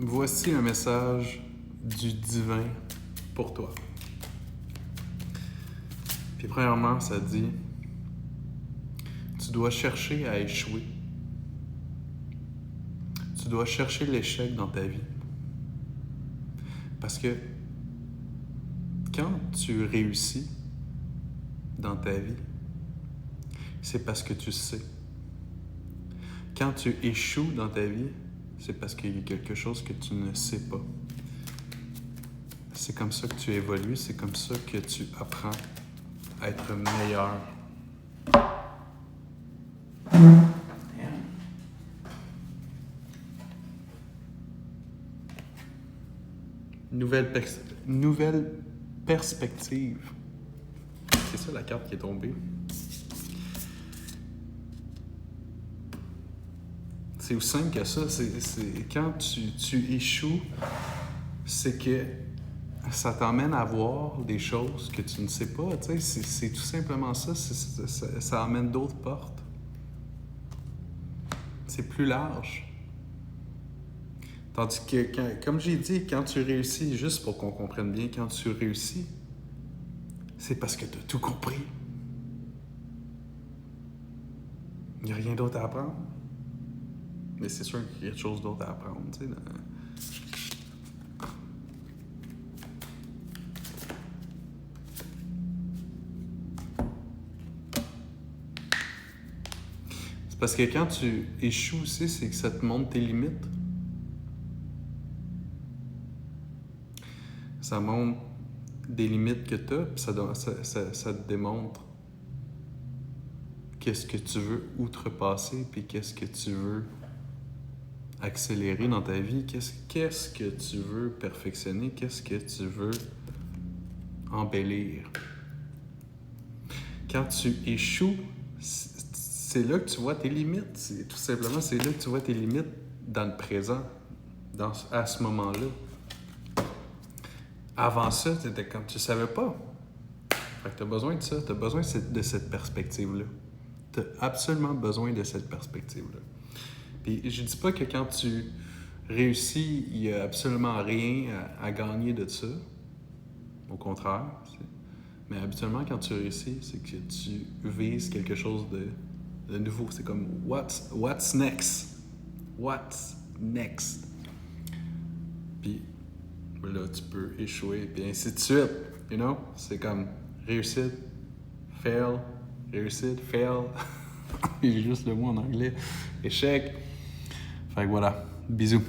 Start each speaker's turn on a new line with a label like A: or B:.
A: Voici un message du divin pour toi. Puis premièrement, ça dit, tu dois chercher à échouer. Tu dois chercher l'échec dans ta vie. Parce que quand tu réussis dans ta vie, c'est parce que tu sais. Quand tu échoues dans ta vie, c'est parce qu'il y a quelque chose que tu ne sais pas. C'est comme ça que tu évolues, c'est comme ça que tu apprends à être meilleur. Nouvelle perspective. C'est ça la carte qui est tombée. C'est aussi simple que ça. C'est quand tu échoues, c'est que ça t'emmène à voir des choses que tu ne sais pas. C'est tout simplement ça. Ça amène d'autres portes. C'est plus large. Tandis que, comme j'ai dit, quand tu réussis, juste pour qu'on comprenne bien, quand tu réussis, c'est parce que tu as tout compris. Il n'y a rien d'autre à apprendre. Mais c'est sûr qu'il y a quelque chose d'autre à apprendre, tu sais. C'est parce que quand tu échoues aussi, c'est que ça te montre tes limites. Ça montre des limites que tu as, puis ça te démontre qu'est-ce que tu veux outrepasser, puis qu'est-ce que tu veux accélérer dans ta vie, qu'est-ce que tu veux perfectionner, qu'est-ce que tu veux embellir. Quand tu échoues, c'est là que tu vois tes limites. Tout simplement, c'est là que tu vois tes limites dans le présent, à ce moment-là. Avant ça, t'étais comme tu savais pas. Fait que t'as besoin de ça, t'as besoin de cette perspective-là. T'as absolument besoin de cette perspective-là. Puis je dis pas que quand tu réussis, il y a absolument rien à gagner de ça. Au contraire. Mais habituellement, quand tu réussis, c'est que tu vises quelque chose de nouveau. C'est comme what's next? What's next? Puis là, tu peux échouer, puis ainsi de suite. You know? C'est comme réussite, fail, réussite, fail. J'ai juste le mot en anglais. Échec. Fait que voilà. Bisous.